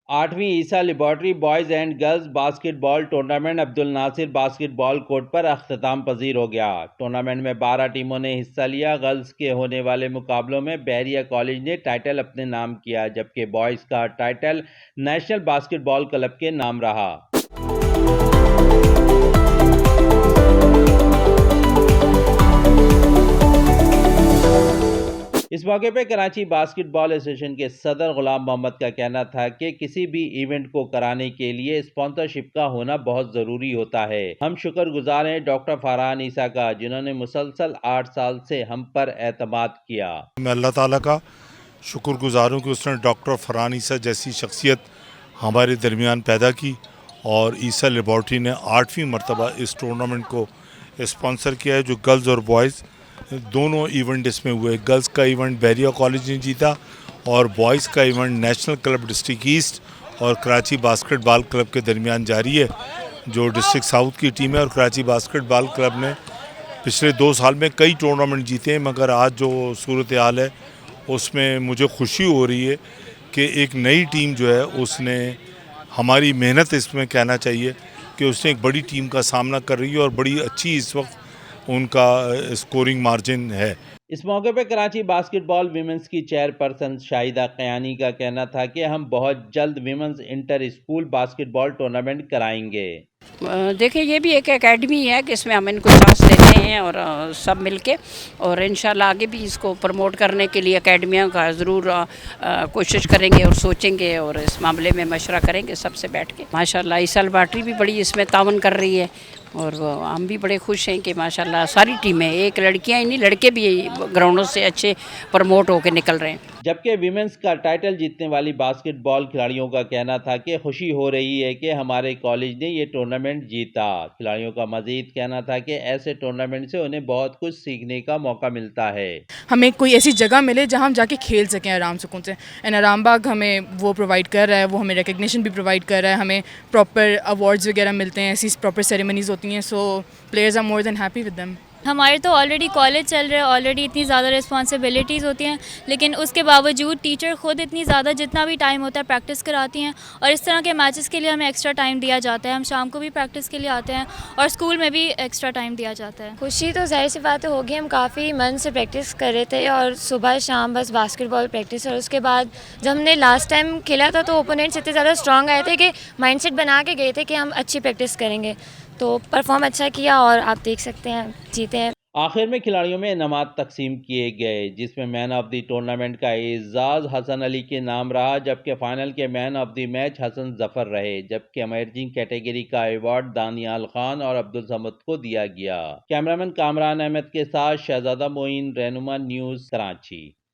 8वीं ईसा laboratory boys and girls basketball tournament Abdul Nasir basketball court पर अख्ताम पजीर हो गया। टूर्नामेंट में 12 टीमों ने हिस्सा लिया। गर्ल्स के होने वाले मुकाबलों में बहरिया कॉलेज ने टाइटल अपने नाम किया, जबकि बॉयज़ का टाइटल नेशनल बास्केटबॉल क्लब के नाम रहा। इस मौके पर कराची बास्केटबॉल एसोसिएशन के सदर गुलाम मोहम्मद का कहना था कि किसी भी इवेंट को कराने के लिए स्पॉन्सरशिप का होना बहुत ज़रूरी होता है। हम शुक्रगुजार हैं डॉक्टर फरहान ईसा का, जिन्होंने मुसलसल 8 साल से हम पर एतमाद किया। मैं अल्लाह ताला का शुक्रगुजार हूँ कि उसने डॉक्टर फरहान ईसा जैसी शख्सियत हमारे दरमियान पैदा की और ईसा लेबॉर्ट्री ने 8वीं मरतबा इस टूर्नामेंट को स्पॉन्सर किया है, जो गर्ल्स और बॉयज़ दोनों इवेंट इसमें हुए। गर्ल्स का इवेंट बहरिया कॉलेज ने जीता और बॉयज़ का event national club district east और कराची बास्केटबॉल क्लब के दरमियान जारी है, जो डिस्ट्रिक्ट साउथ की टीम है। और कराची बास्केटबॉल क्लब ने पिछले 2 साल में कई टूर्नामेंट जीते हैं, मगर आज जो सूरत हाल है उसमें मुझे खुशी हो रही है कि एक नई टीम जो है उसने हमारी मेहनत इसमें कहना चाहिए कि उसने एक बड़ी टीम का सामना कर रही है और बड़ी अच्छी इस वक्त उनका स्कोरिंग मार्जिन है। इस मौके पर कराची बास्केटबॉल विमेंस की चेयरपर्सन शाहिदा कयानी का कहना था कि हम बहुत जल्द women's inter school basketball tournament कराएंगे। देखिए, ये भी एक एकेडमी है कि इसमें हम इनको चांस देते हैं और सब मिलके, और इंशाल्लाह आगे भी इसको प्रमोट करने के लिए एकेडमियों का ज़रूर कोशिश करेंगे और सोचेंगे और इस मामले में मशवरा करेंगे सबसे बैठ के। माशाल्लाह ईसा लेबॉर्ट्री भी बड़ी इसमें तावन कर रही है और हम भी बड़े खुश हैं कि माशाल्लाह सारी टीमें, एक लड़कियां ही नहीं लड़के भी ग्राउंडों से अच्छे प्रमोट होकर निकल रहे हैं। जबकि विमेंस का टाइटल जीतने वाली बास्केटबॉल खिलाड़ियों का कहना था कि खुशी हो रही है कि हमारे कॉलेज ने ये टूर्नामेंट जीता। खिलाड़ियों का मजीद कहना था कि ऐसे टूर्नामेंट से उन्हें बहुत कुछ सीखने का मौका मिलता है। हमें कोई ऐसी जगह मिले जहां हम जाके खेल सकें आराम सुकून से, एंड आराम बाग हमें वो प्रोवाइड कर रहा है, वो हमें रिकग्निशन भी प्रोवाइड कर रहा है, हमें प्रॉपर अवार्ड्स वगैरह मिलते हैं, ऐसी प्रॉपर सेरेमनीज़ होती हैं। So players are more than happy with them. हमारे तो ऑलरेडी कॉलेज चल रहा है, ऑलरेडी इतनी ज़्यादा रिस्पॉन्सिबिलिटीज़ होती हैं, लेकिन उसके बावजूद टीचर ख़ुद इतनी ज़्यादा जितना भी टाइम होता है प्रैक्टिस कराती हैं, और इस तरह के मैचेस के लिए हमें एक्स्ट्रा टाइम दिया जाता है। हम शाम को भी प्रैक्टिस के लिए आते हैं और स्कूल में भी एक्स्ट्रा टाइम दिया जाता है। खुशी तो जाहिर सी बात होगी, हम काफ़ी मन से प्रैक्टिस कर रहे थे और सुबह शाम बस बास्केटबॉल प्रैक्टिस, और उसके बाद जब हमने लास्ट टाइम खेला था तो ओपोनेंट्स इतने ज़्यादा स्ट्रॉन्ग आए थे कि माइंडसेट बना के गए थे कि हम अच्छी प्रैक्टिस करेंगे, तो परफॉर्म अच्छा किया और आप देख सकते हैं जीते हैं। आखिर में खिलाड़ियों में इनामात तकसीम किए गए, जिसमें मैन ऑफ द टूर्नामेंट का एजाज हसन अली के नाम रहा, जबकि फाइनल के man of the match Hasan Zafar रहे, जबकि इमर्जिंग कैटेगरी का अवार्ड दानियाल खान और अब्दुल समद को दिया गया। कैमरामैन कामरान अहमद के साथ शहजादा मोइन, रहनुमा न्यूज़, कराची।